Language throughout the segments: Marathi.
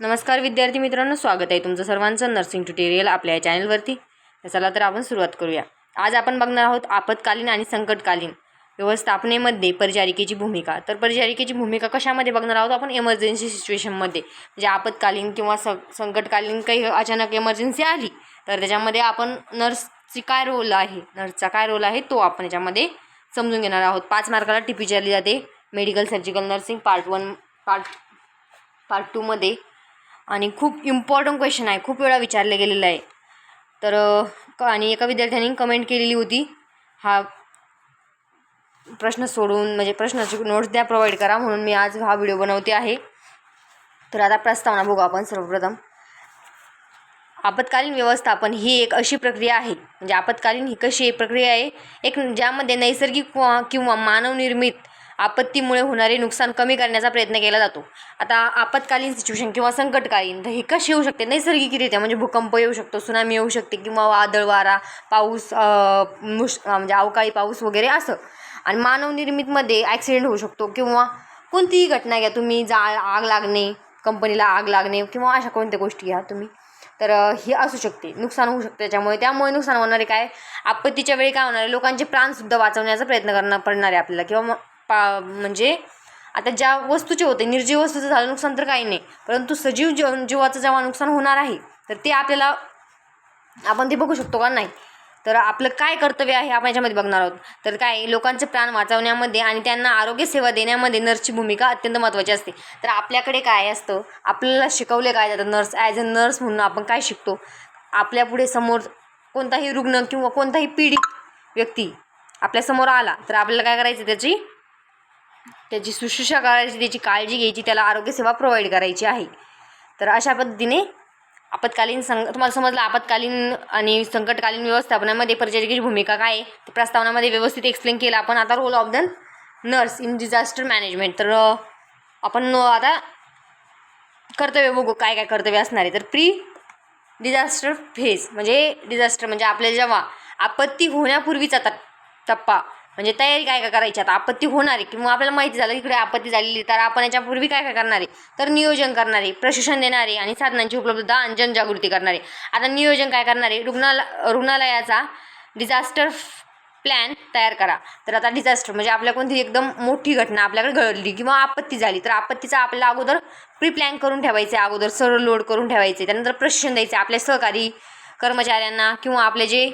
नमस्कार विद्यार्थी मित्रांनो, स्वागत आहे तुमचं सर्वांचं नर्सिंग ट्युटोरियल आपल्या चॅनलवरती. चला तर आपण सुरुवात करूया. आज आपण बघणार आहोत आपत्कालीन आणि संकटकालीन व्यवस्थापनेमध्ये परिचारिकेची भूमिका. तर परिचारिकेची भूमिका कशामध्ये बघणार आहोत आपण? इमर्जन्सी सिच्युएशनमध्ये, म्हणजे आपत्कालीन किंवा संकटकालीन काही अचानक इमर्जन्सी आली तर त्याच्यामध्ये आपण नर्सचा काय रोल आहे तो आपण याच्यामध्ये समजून घेणार आहोत. 5 मार्काला टिप विचारली जाते मेडिकल सर्जिकल नर्सिंग पार्ट 2 मध्ये, आणि खूप इम्पॉर्टंट क्वेश्चन आहे, खूप वेळा विचारले गेलेलं आहे. तर आणि एका विद्यार्थ्यांनी कमेंट केलेली होती, हा प्रश्न सोडून म्हणजे प्रश्नाची नोट्स द्या, प्रोव्हाइड करा, म्हणून मी आज हा व्हिडिओ बनवते आहे. तर आता प्रस्तावना बघू आपण. सर्वप्रथम, आपत्कालीन व्यवस्थापन ही एक अशी प्रक्रिया आहे, म्हणजे आपत्कालीन ही कशी एक प्रक्रिया आहे, एक ज्यामध्ये नैसर्गिक किंवा मानवनिर्मित आपत्तीमुळे होणारे नुकसान कमी करण्याचा प्रयत्न केला जातो. आता आपत्कालीन सिच्युएशन किंवा संकटकालीन तर हे कशी येऊ शकते? नैसर्गिकरित्या, म्हणजे भूकंप येऊ शकतो, सुनामी येऊ शकते, किंवा वादळ वारा, पाऊस, म्हणजे अवकाळी पाऊस वगैरे असं. आणि मानवनिर्मितमध्ये ॲक्सिडेंट होऊ शकतो, किंवा कोणतीही घटना घ्या तुम्ही, आग लागणे, कंपनीला आग लागणे, किंवा अशा कोणत्या गोष्टी घ्या तुम्ही, तर हे असू शकते, नुकसान होऊ शकते. त्यामुळे नुकसान होणारे काय, आपत्तीच्या वेळी काय होणार आहे, लोकांचे प्राणसुद्धा वाचवण्याचा प्रयत्न पडणार आहे आपल्याला. किंवा म्हणजे आता ज्या वस्तूचे होते, निर्जीव वस्तूचं झालं नुकसान तर काही नाही, परंतु सजीव जीवाचं जेव्हा नुकसान होणार आहे तर ते आपल्याला आपण ते बघू शकतो का नाही. तर आपलं काय कर्तव्य आहे आपण याच्यामध्ये बघणार आहोत. तर काय, लोकांचे प्राण वाचवण्यामध्ये आणि त्यांना आरोग्य सेवा देण्यामध्ये नर्सची भूमिका अत्यंत महत्त्वाची असते. तर आपल्याकडे काय असतं, आपल्याला शिकवले काय जातं, नर्स ॲज अ नर्स म्हणून आपण काय शिकतो, आपल्यापुढे समोर कोणताही रुग्ण किंवा कोणताही पीडित व्यक्ती आपल्यासमोर आला तर आपल्याला काय करायचं, त्याची शुश्रूषा करायची, त्याची काळजी घ्यायची, त्याला आरोग्यसेवा प्रोव्हाइड करायची आहे. तर अशा पद्धतीने आपत्कालीन तुम्हाला समजलं आपत्कालीन आणि संकटकालीन व्यवस्थापनामध्ये परिचारिकेची भूमिका काय आहे ते प्रस्तावनामध्ये व्यवस्थित एक्सप्लेन केलं आपण. आता role of the nurse in disaster management. तर आपण आता कर्तव्य बघू, काय काय कर्तव्य असणार आहे. तर प्री डिझास्टर फेज, म्हणजे आपल्याला जेव्हा आपत्ती होण्यापूर्वीचा टप्पा, म्हणजे तयारी काय काय करायची. आता आपत्ती होणार आहे किंवा आपल्याला माहिती झालं इकडे आपत्ती झालेली, तर आपण याच्यापूर्वी काय काय करणार आहे, तर नियोजन करणारे, प्रशिक्षण देणारे आणि साधनांची उपलब्धता आणि जनजागृती करणारे. आता नियोजन काय करणारे, रुग्णालयाचा डिझास्टर प्लॅन तयार करा. तर आता डिझास्टर म्हणजे आपल्या कोणती एकदम मोठी घटना आपल्याकडे घडली किंवा आपत्ती झाली, तर आपत्तीचा आपल्याला अगोदर प्री प्लॅन करून ठेवायचे, अगोदर सर्व लोड करून ठेवायचे. त्यानंतर प्रशिक्षण द्यायचे आपल्या सहकारी कर्मचाऱ्यांना किंवा आपले जे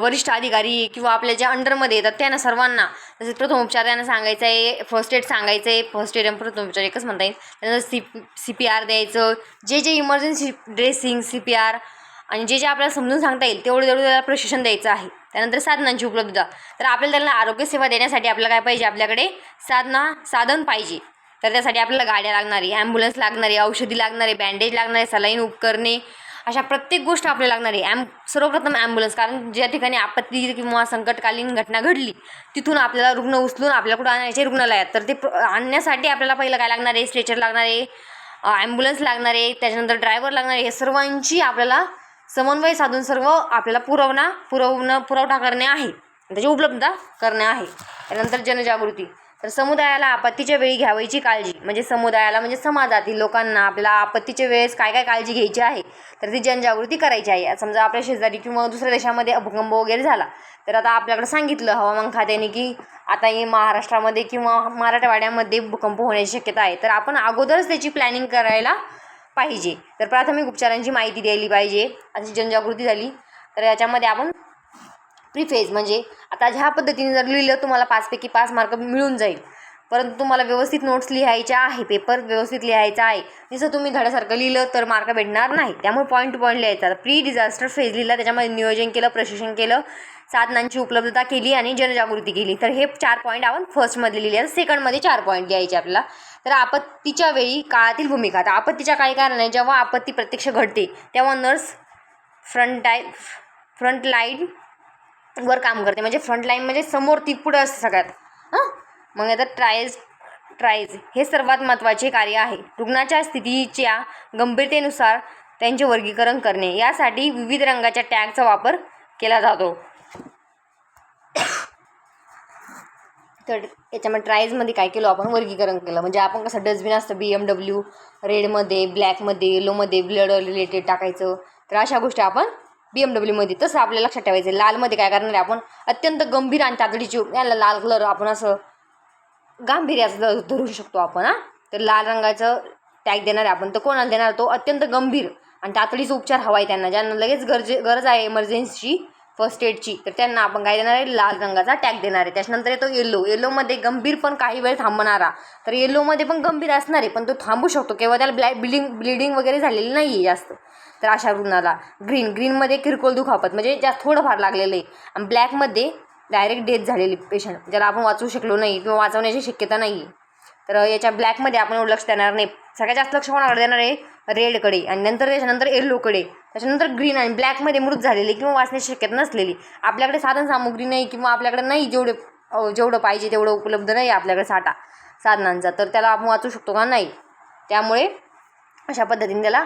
वरिष्ठ अधिकारी किंवा आपल्या जे अंडरमध्ये येतात त्यांना सर्वांना. जसे प्रथमोपचार त्यांना सांगायचं आहे, फर्स्ट एड सांगायचं आहे, फर्स्ट एड आणि प्रथमोपचार एकच म्हणता येईल. त्यानंतर CPR द्यायचं, जे इमर्जन्सी ड्रेसिंग, CPR आणि जे आपल्याला समजून सांगता येईल तेवढं त्याला प्रशिक्षण द्यायचं आहे. त्यानंतर साधनांची उपलब्धता. तर आपल्याला त्यांना आरोग्यसेवा देण्यासाठी आपल्याला काय पाहिजे, आपल्याकडे साधन पाहिजे. तर त्यासाठी आपल्याला गाड्या लागणार आहे, ॲम्ब्युलन्स लागणार आहे, औषधी लागणार आहे, बँडेज लागणार आहे, सलाईन उपकरणे, अशा प्रत्येक गोष्ट आपल्याला लागणार आहे. सर्वप्रथम ॲम्ब्युलन्स, कारण ज्या ठिकाणी आपत्ती किंवा संकटकालीन घटना घडली तिथून आपल्याला रुग्ण उचलून आपल्याकडे आणायचे रुग्णालयात, तर ते आणण्यासाठी आपल्याला पहिलं काय लागणार आहे, स्ट्रेचर लागणार आहे, ॲम्ब्युलन्स लागणार आहे, त्याच्यानंतर ड्रायव्हर लागणार आहे. हे सर्वांची आपल्याला समन्वय साधून सर्व आपल्याला पुरवठा करणे आहे, त्याची उपलब्धता करणे आहे. त्यानंतर जनजागृती. तर समुदायाला आपत्तीच्या वेळी घ्यावयाची काळजी, म्हणजे समुदायाला म्हणजे समाजातील लोकांना आपल्याला आपत्तीच्या वेळेस काय काय काळजी घ्यायची आहे तर ती जनजागृती करायची आहे. समजा आपल्या शेजारी किंवा दुसऱ्या देशामध्ये भूकंप वगैरे झाला, तर आता आपल्याकडे सांगितलं हवामान खात्याने की आता हे महाराष्ट्रामध्ये किंवा मराठवाड्यामध्ये भूकंप होण्याची शक्यता आहे, तर आपण अगोदरच त्याची प्लॅनिंग करायला पाहिजे. तर प्राथमिक उपचारांची माहिती द्यायला पाहिजे, अशी जनजागृती झाली. तर याच्यामध्ये आपण प्रीफेज, म्हणजे आता ह्या पद्धतीने जर लिहिलं तुम्हाला 5 पैकी 5 मार्क मिळून जाईल, परंतु तुम्हाला व्यवस्थित नोट्स लिहायच्या आहे, पेपर व्यवस्थित लिहायचा आहे. जसं तुम्ही धड्यासारखं लिहिलं तर मार्क भेटणार नाही, त्यामुळे पॉईंट टू पॉईंट लिहायचा. प्री डिझास्टर फेज लिहिला, त्याच्यामध्ये नियोजन केलं, प्रशिक्षण केलं, साधनांची उपलब्धता केली आणि जनजागृती केली. तर हे 4 पॉईंट आपण फर्स्टमध्ये लिहिले. सेकंडमध्ये 4 पॉईंट लिहायचे आपल्याला. तर आपत्तीच्या वेळी काळातील भूमिका. आता आपत्तीच्या काळी कारण आहे, जेव्हा आपत्ती प्रत्यक्ष घडते तेव्हा नर्स फ्रंट वर काम करते, म्हणजे फ्रंटलाईन म्हणजे समोर ती पुढे असते सगळ्यात. मग आता ट्रायज हे सर्वात महत्त्वाचे कार्य आहे. रुग्णाच्या स्थितीच्या गंभीरतेनुसार त्यांचे वर्गीकरण करणे, यासाठी विविध रंगाच्या टॅगचा वापर केला जातो. तर याच्यामध्ये ट्रायल्समध्ये काय केलं आपण, वर्गीकरण केलं. म्हणजे आपण कसं डस्टबिन असतं BMW रेडमध्ये, ब्लॅकमध्ये, येलोमध्ये ब्लड रिलेटेड टाकायचं. तर अशा गोष्टी आपण BMW तसं आपल्याला लक्षात ठेवायचं. लालमध्ये काय करणार आहे आपण, अत्यंत गंभीर आणि तातडीची, याला लाल कलर आपण असं गांभीर्याचं धरू शकतो आपण. तर लाल रंगाचं टॅग देणार आहे आपण. तर कोणाला देणार, तो अत्यंत गंभीर आणि तातडीचा उपचार हवा आहे त्यांना, ज्यांना लगेच गरज आहे इमर्जन्सी फर्स्ट एडची, तर त्यांना आपण काय देणार आहे, लाल रंगाचा टॅग देणार आहे. त्याच्यानंतर येतो येलोमध्ये गंभीर पण काही वेळ थांबणारा. तर येलोमध्ये पण गंभीर असणार आहे, पण तो थांबू शकतो केव्हा, त्याला ब्लिडिंग वगैरे झालेली नाही आहे जास्त, तर अशा रुग्णाला. ग्रीनमध्ये किरकोळ दुखापत म्हणजे जास्त थोडंफार लागलेलं आहे. आणि ब्लॅकमध्ये डायरेक्ट डेथ झालेली पेशंट, ज्याला आपण वाचवू शकलो नाही किंवा वाचवण्याची शक्यता नाही आहे. तर याच्या ब्लॅकमध्ये आपण एवढं लक्ष देणार नाही. सगळ्यात जास्त लक्ष कोणाकडे देणार आहे, रेडकडे, आणि त्याच्यानंतर येल्लोकडे, त्याच्यानंतर ग्रीन आणि ब्लॅकमध्ये मृत झालेली किंवा वाचण्याची शक्यता नसलेली. आपल्याकडे साधन सामुग्री नाही किंवा आपल्याकडे नाही जेवढं पाहिजे तेवढं उपलब्ध नाही आपल्याकडे साधनांचा, तर त्याला आपण वाचू शकतो का, नाही. त्यामुळे अशा पद्धतीने त्याला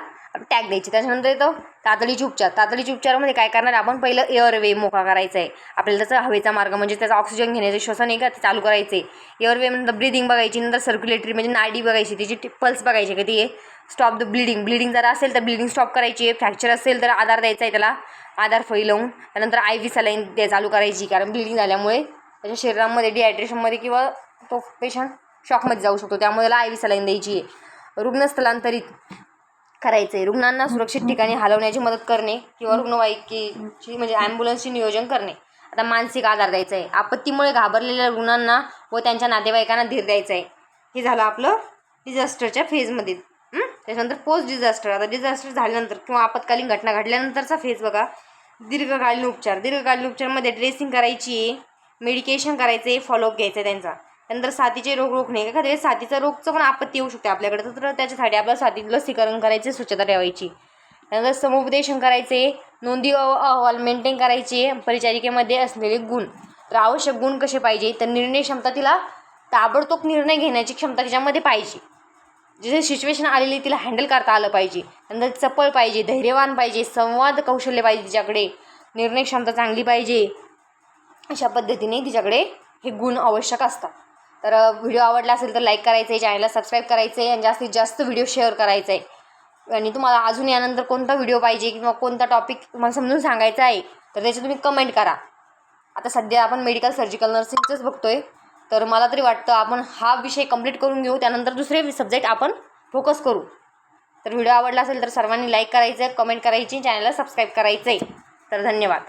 टॅग द्यायची. त्याच्यानंतर येतं तातडीचे उपचारामध्ये काय करणार आपण, पहिलं एअरवे मोकळा करायचा आहे आपल्याला. त्याचा हवेचा मार्ग म्हणजे त्याचा ऑक्सिजन घेण्याचे श्वसन आहे का ते चालू करायचे. एअरवे नंतर ब्रिदिंग बघायची, नंतर सर्क्युलेटरी म्हणजे नाडी बघायची, त्याची पल्स बघायची का ती आहे. स्टॉप द ब्लिडिंग जर असेल तर ब्लिडिंग स्टॉप करायची आहे. फ्रॅक्चर असेल तर आधार द्यायचा आहे, त्याला आधार फळी लावून. त्यानंतर IV सलाईन चालू करायची, कारण ब्लिडिंग झाल्यामुळे त्याच्या शरीरामध्ये डिहायड्रेशनमध्ये किंवा तो पेशंट शॉकमध्ये जाऊ शकतो, त्यामुळे त्याला IV सलाईन द्यायची आहे. रुग्ण स्थलांतरित करायचं आहे, रुग्णांना सुरक्षित ठिकाणी हलवण्याची मदत करणे किंवा रुग्णवाहिकेची म्हणजे ॲम्ब्युलन्सची नियोजन करणे. आता मानसिक आधार द्यायचा आहे, आपत्तीमुळे घाबरलेल्या रुग्णांना व त्यांच्या नातेवाईकांना धीर द्यायचा आहे. हे झालं आपलं डिझास्टरच्या फेजमध्ये. त्याच्यानंतर पोस्ट डिझास्टर. आता डिझास्टर झाल्यानंतर किंवा आपत्कालीन घटना घडल्यानंतरचा फेज बघा, दीर्घकालीन उपचारमध्ये ड्रेसिंग करायची आहे, मेडिकेशन करायचं आहे, फॉलोअप घ्यायचा आहे त्यांचा. त्यानंतर साथीचे रोग रोखणे, एखाद्या साथीचा रोगचं पण आपत्ती येऊ शकते आपल्याकडे, तर त्याच्यासाठी आपल्याला साथीचं लसीकरण करायचे, स्वच्छता ठेवायची. त्यानंतर समुपदेशन करायचे, नोंदी अहवाल मेंटेन करायचे. परिचारिकेमध्ये असलेले गुण, तर आवश्यक गुण कसे पाहिजे, तर निर्णय क्षमता, तिला ताबडतोब निर्णय घेण्याची क्षमता तिच्यामध्ये पाहिजे. जे सिच्युएशन आलेली तिला हँडल करता आलं पाहिजे. नंतर चपळ पाहिजे, धैर्यवान पाहिजे, संवाद कौशल्य पाहिजे तिच्याकडे, निर्णय क्षमता चांगली पाहिजे. अशा पद्धतीने तिच्याकडे हे गुण आवश्यक असतात. तर व्हिडिओ आवडला असेल तर लाईक करायचं आहे, चॅनलला सबस्क्राईब करायचं आहे आणि जास्तीत जास्त व्हिडिओ शेअर करायचा आहे. आणि तुम्हाला अजून यानंतर कोणता व्हिडिओ पाहिजे किंवा कोणता टॉपिक तुम्हाला समजून सांगायचा आहे तर त्याचे तुम्ही कमेंट करा. आता सध्या आपण मेडिकल सर्जिकल नर्सिंगचंच बघतोय, तर मला तरी वाटतं आपण हा विषय कंप्लीट करून घेऊ, त्यानंतर दुसरे सब्जेक्ट आपण फोकस करू. तर व्हिडिओ आवडला असेल तर सर्वांनी लाईक करायचं आहे, कमेंट करायची, चॅनलला सबस्क्राईब करायचं आहे. तर धन्यवाद.